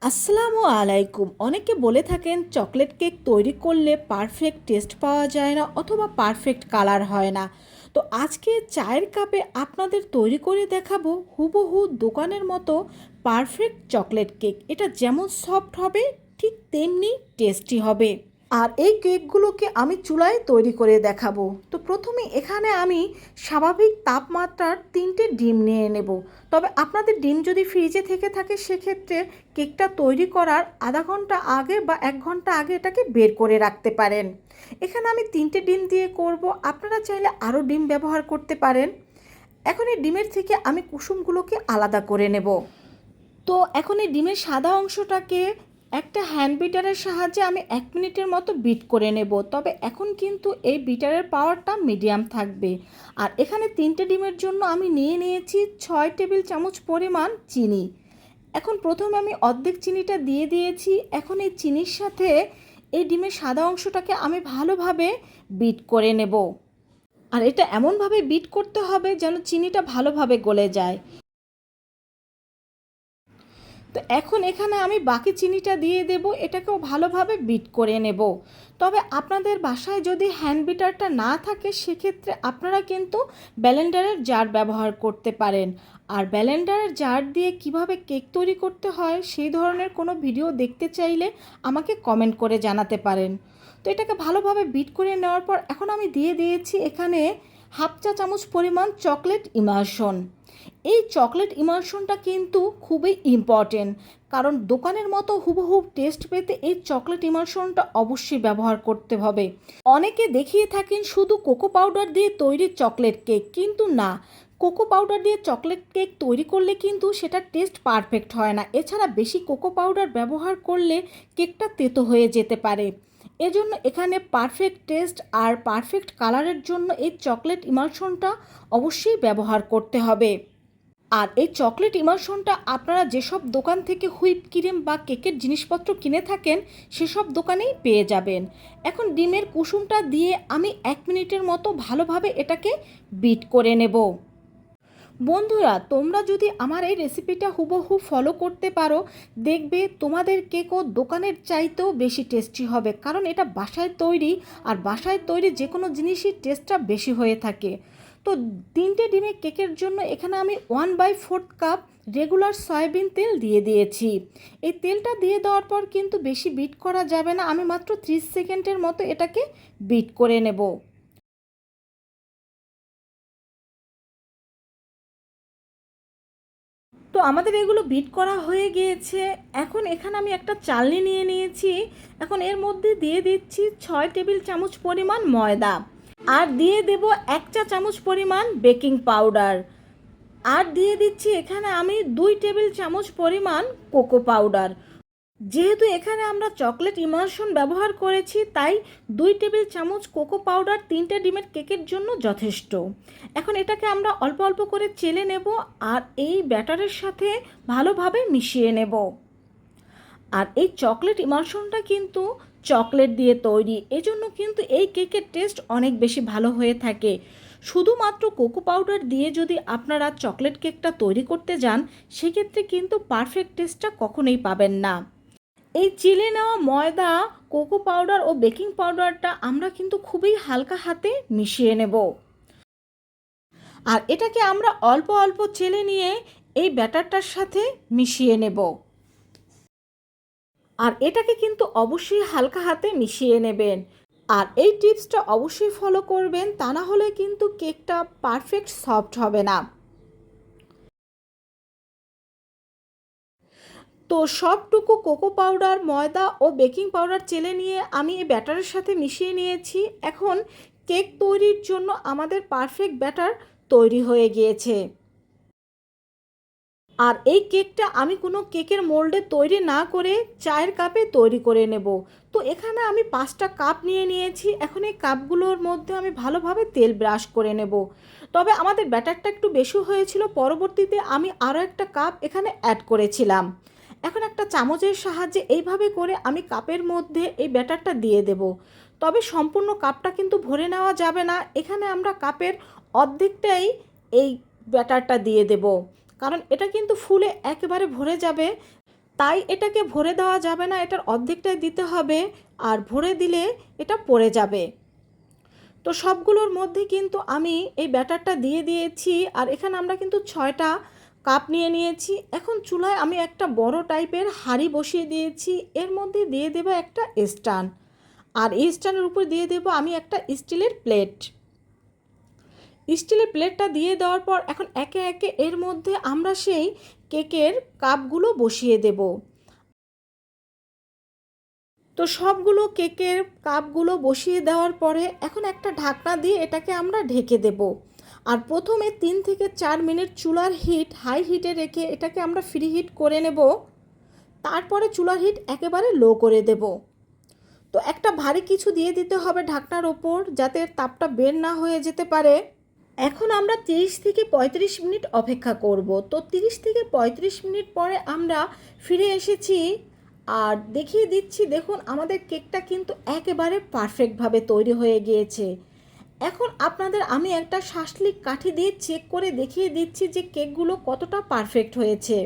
আসসালামু আলাইকুম। অনেকে বলে থাকেন চকলেট কেক তৈরি করলে পারফেক্ট টেস্ট পাওয়া যায় না অথবা পারফেক্ট কালার হয় না। তো আজকে চায়ের কাপে আপনাদের তৈরি করে দেখাবো হুবহু দোকানের মতো পারফেক্ট চকলেট কেক। এটা যেমন সফট হবে ঠিক তেমনি টেস্টি হবে। আর এই কেকগুলোকে আমি চুলায় তৈরি করে দেখাবো। তো প্রথমে এখানে আমি স্বাভাবিক তাপমাত্রার 3টে ডিম নিয়ে নেব। তবে আপনাদের ডিম যদি ফ্রিজে থেকে থাকে সেক্ষেত্রে কেকটা তৈরি করার আধা ঘন্টা আগে বা 1 ঘন্টা আগে এটাকে বের করে রাখতে পারেন। এখানে আমি 3টে ডিম দিয়ে করব, আপনারা চাইলে আরও ডিম ব্যবহার করতে পারেন। এখন এই ডিমের থেকে আমি কুসুমগুলোকে আলাদা করে নেব। তো এখন এই ডিমের সাদা অংশটাকে একটা হ্যান্ড বিটারের সাহায্যে আমি 1 মিনিটের মতো বিট করে নেব। তবে এখন কিন্তু এই বিটারের পাওয়ারটা মিডিয়াম থাকবে। আর এখানে 3টে ডিমের জন্য আমি নিয়ে নিয়েছি 6 টেবিল চামচ পরিমাণ চিনি। এখন প্রথমে আমি অর্ধেক চিনিটা দিয়ে দিয়েছি। এখন এই চিনির সাথে এই ডিমের সাদা অংশটাকে আমি ভালোভাবে বিট করে নেব। আর এটা এমনভাবে বিট করতে হবে যেন চিনিটা ভালোভাবে গলে যায়। তো এখন এখানে আমি বাকি চিনিটা দিয়ে দেব, এটাকেও ভালোভাবে বিট করে নেব। তবে আপনাদের বাসায় যদি হ্যান্ড বিটারটা না থাকে সেক্ষেত্রে আপনারা কিন্তু ব্লেন্ডারের জার ব্যবহার করতে পারেন। আর ব্লেন্ডারের জার দিয়ে কিভাবে কেক তৈরি করতে হয় সেই ধরনের কোনো ভিডিও দেখতে চাইলে আমাকে কমেন্ট করে জানাতে পারেন। তো এটাকে ভালোভাবে বিট করে নেওয়ার পর এখন আমি দিয়ে দিয়েছি এখানে হাফ চা চামচ পরিমাণ চকলেট ইমালশন। এই চকলেট ইমালশনটা কিন্তু খুবই ইম্পর্টেন্ট, কারণ দোকানের মতো হুবহু টেস্ট পেতে এই চকলেট ইমালশনটা অবশ্যই ব্যবহার করতে হবে। অনেকে দেখিয়ে থাকেন শুধু কোকো পাউডার দিয়ে তৈরি চকলেট কেক, কিন্তু না, কোকো পাউডার দিয়ে চকলেট কেক তৈরি করলে কিন্তু সেটার টেস্ট পারফেক্ট হয় না। এছাড়া বেশি কোকো পাউডার ব্যবহার করলে কেকটা তেতো হয়ে যেতে পারে। এজন্য এখানে পারফেক্ট টেস্ট আর পারফেক্ট কালারের জন্য এই চকলেট ইমালশনটা অবশ্যই ব্যবহার করতে হবে। আর এই চকলেট ইমালশনটা আপনারা যেসব দোকান থেকে হুইপ ক্রিম বা কেকের জিনিসপত্র কিনে থাকেন সেসব দোকানেই পেয়ে যাবেন। এখন ডিমের কুসুমটা দিয়ে আমি 1 মিনিটের মতো ভালোভাবে এটাকে বিট করে নেব। বন্ধুরা, তোমরা যদি আমার এই রেসিপিটা হুবহু ফলো করতে পারো দেখবে তোমাদের কেকও দোকানের চাইতেও বেশি টেস্টি হবে, কারণ এটা বাসায় তৈরি। আর বাসায় তৈরি যে কোনো জিনিসই টেস্টটা বেশি হয়ে থাকে। তো 3টে ডিমের কেকের জন্য এখানে আমি 1/4 কাপ রেগুলার সয়াবিন তেল দিয়ে দিয়েছি। এই তেলটা দিয়ে দেওয়ার পর কিন্তু বেশি বিট করা যাবে না, আমি মাত্র 30 সেকেন্ডের মতো এটাকে বিট করে নেব। তো আমাদের এগুলো বিট করা হয়ে গিয়েছে। এখন এখানে আমি একটা চালনি নিয়ে নিয়েছি। এখন এর মধ্যে দিয়ে দিচ্ছি 6 টেবিল চামচ পরিমাণ ময়দা, আর দিয়ে দেব 1 চা চামচ পরিমাণ বেকিং পাউডার, আর দিয়ে দিচ্ছি এখানে আমি 2 টেবিল চামচ পরিমাণ কোকো পাউডার। যেহেতু এখানে আমরা চকলেট ইমালশন ব্যবহার করেছি তাই 2 টেবিল চামচ কোকো পাউডার 3টে ডিমের কেকের জন্য যথেষ্ট। এখন এটাকে আমরা অল্প অল্প করে চেলে নেব আর এই ব্যাটারের সাথে ভালোভাবে মিশিয়ে নেব। আর এই চকলেট ইমালশনটা কিন্তু চকলেট দিয়ে তৈরি, এজন্য কিন্তু এই কেকের টেস্ট অনেক বেশি ভালো হয়ে থাকে। শুধুমাত্র কোকো পাউডার দিয়ে যদি আপনারা চকলেট কেকটা তৈরি করতে যান সেক্ষেত্রে কিন্তু পারফেক্ট টেস্টটা কখনোই পাবেন না। এই চিলে নেওয়া ময়দা, কোকো পাউডার ও বেকিং পাউডারটা আমরা কিন্তু খুবই হালকা হাতে মিশিয়ে নেব। আর এটাকে আমরা অল্প অল্প চেলে নিয়ে এই ব্যাটারটার সাথে মিশিয়ে নেব। আর এটাকে কিন্তু অবশ্যই হালকা হাতে মিশিয়ে নেবেন। আর এই টিপসটা অবশ্যই ফলো করবেন, তা না হলে কিন্তু কেকটা পারফেক্ট সফট হবে না। তো সবটুকু কোকো পাউডার, ময়দা ও বেকিং পাউডার চেলে নিয়ে আমি এই ব্যাটারের সাথে মিশিয়ে নিয়েছি। এখন কেক তৈরির জন্য আমাদের পারফেক্ট ব্যাটার তৈরি হয়ে গিয়েছে। আর এই কেকটা আমি কোনো কেকের মোল্ডে তৈরি না করে চায়ের কাপে তৈরি করে নেব। তো এখানে আমি 5টা কাপ নিয়ে নিয়েছি। এখন এই কাপগুলোর মধ্যে আমি ভালোভাবে তেল ব্রাশ করে নেব। তবে আমাদের ব্যাটারটা একটু বেশি হয়েছিল, পরবর্তীতে আমি আরও একটা কাপ এখানে অ্যাড করেছিলাম। এখন একটা চামচের সাহায্যে এইভাবে করে আমি কাপের মধ্যে এই ব্যাটারটা দিয়ে দেব। তবে সম্পূর্ণ কাপটা কিন্তু ভরে নেওয়া যাবে না, এখানে আমরা কাপের অর্ধেকটাই এই ব্যাটারটা দিয়ে দেব, কারণ এটা কিন্তু ফুলে একেবারে ভরে যাবে। তাই এটাকে ভরে দেওয়া যাবে না, এটার অর্ধেকটাই দিতে হবে, আর ভরে দিলে এটা পড়ে যাবে। তো সবগুলোর মধ্যে কিন্তু আমি এই ব্যাটারটা দিয়ে দিয়েছি, আর এখানে আমরা কিন্তু 6টা কাপ নিয়ে নিয়েছি। এখন চুলায় আমি একটা বড় টাইপের হাঁড়ি বসিয়ে দিয়েছি, এর মধ্যে দিয়ে দেবো একটা স্ট্যান্ড, আর এই স্ট্যান্ডের উপর দিয়ে দেবো আমি একটা স্টিলের প্লেট। স্টিলের প্লেটটা দিয়ে দেওয়ার পর এখন একে একে এর মধ্যে আমরা সেই কেকের কাপগুলো বসিয়ে দেব। তো সবগুলো কেকের কাপগুলো বসিয়ে দেওয়ার পরে এখন একটা ঢাকনা দিয়ে এটাকে আমরা ঢেকে দেব। আর প্রথমে 3 থেকে 4 মিনিট চুলার হিট হাই হিটে রেখে এটাকে আমরা ফ্রি হিট করে নেব। তারপরে চুলার হিট একেবারে লো করে দেব। তো একটা ভারী কিছু দিয়ে দিতে হবে ঢাকনার ওপর, যাতে তাপটা বের না হয়ে যেতে পারে। এখন আমরা 30 থেকে 35 মিনিট অপেক্ষা করব। তো 30 থেকে 35 মিনিট পরে আমরা ফিরে এসেছি, আর দেখিয়ে দিচ্ছি, দেখুন আমাদের কেকটা কিন্তু একেবারে পারফেক্টভাবে তৈরি হয়ে গিয়েছে। এখন আপনাদের আমি একটা শাসলিক কাঠি দিয়ে চেক করে দেখিয়ে দিচ্ছি যে কেকগুলো কতটা পারফেক্ট হয়েছে।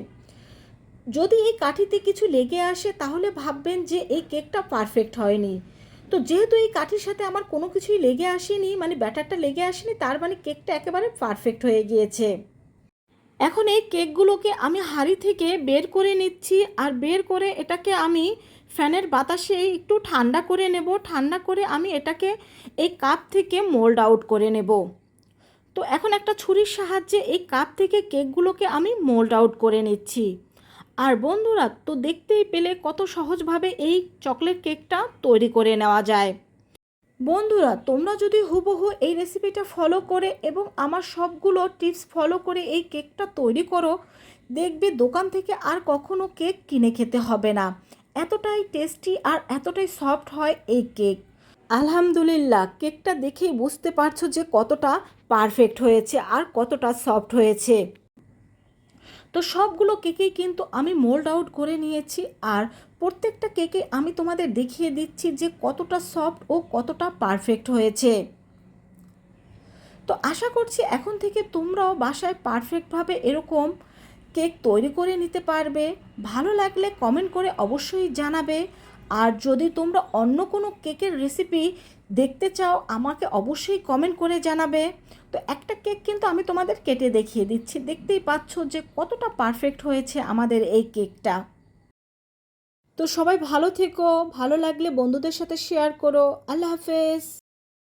যদি এই কাঠিতে কিছু লেগে আসে তাহলে ভাববেন যে এই কেকটা পারফেক্ট হয়নি। তো যেহেতু এই কাঠির সাথে আমার কোনো কিছুই লেগে আসেনি, মানে ব্যাটারটা লেগে আসেনি, তার মানে কেকটা একেবারে পারফেক্ট হয়ে গিয়েছে। এখন এই কেকগুলোকে আমি হাঁড়ি থেকে বের করে নিচ্ছি, আর বের করে এটাকে আমি ফ্যানের বাতাসে একটু ঠান্ডা করে নেব। ঠান্ডা করে আমি এটাকে এই কাপ থেকে মোল্ড আউট করে নেব। তো এখন একটা ছুরির সাহায্যে এই কাপ থেকে কেকগুলোকে আমি মোল্ড আউট করে নিচ্ছি। আর বন্ধুরা, তো দেখতেই পেলে কত সহজভাবে এই চকলেট কেকটা তৈরি করে নেওয়া যায়। বন্ধুরা, তোমরা যদি হুবহু এই রেসিপিটা ফলো করে এবং আমার সবগুলো টিপস ফলো করে এই কেকটা তৈরি করো, দেখবে দোকান থেকে আর কখনো কেক কিনে খেতে হবে না। এতটাই টেস্টি আর এতটাই সফট হয় এই কেক। আলহামদুলিল্লাহ, কেকটা দেখেই বুঝতে পারছো যে কতটা পারফেক্ট হয়েছে আর কতটা সফট হয়েছে। তো সবগুলো কেকেই কিন্তু আমি মোল্ড আউট করে নিয়েছি, আর প্রত্যেকটা কেকে আমি তোমাদের দেখিয়ে দিচ্ছি যে কতটা সফট ও কতটা পারফেক্ট হয়েছে। তো আশা করছি এখন থেকে তোমরাও বাসায় পারফেক্টভাবে এরকম কেক তৈরি করে নিতে পারবে। ভালো লাগলে কমেন্ট করে অবশ্যই জানাবে। আর যদি তোমরা অন্য কোনো কেকের রেসিপি দেখতে চাও আমাকে অবশ্যই কমেন্ট করে জানাবে। তো একটা কেক কিন্তু আমি তোমাদের কেটে দেখিয়ে দিচ্ছি, দেখতেই পাচ্ছ যে কতটা পারফেক্ট হয়েছে আমাদের এই কেকটা। তো সবাই ভালো থেকো, ভালো লাগলে বন্ধুদের সাথে শেয়ার করো। আল্লাহ হাফেজ।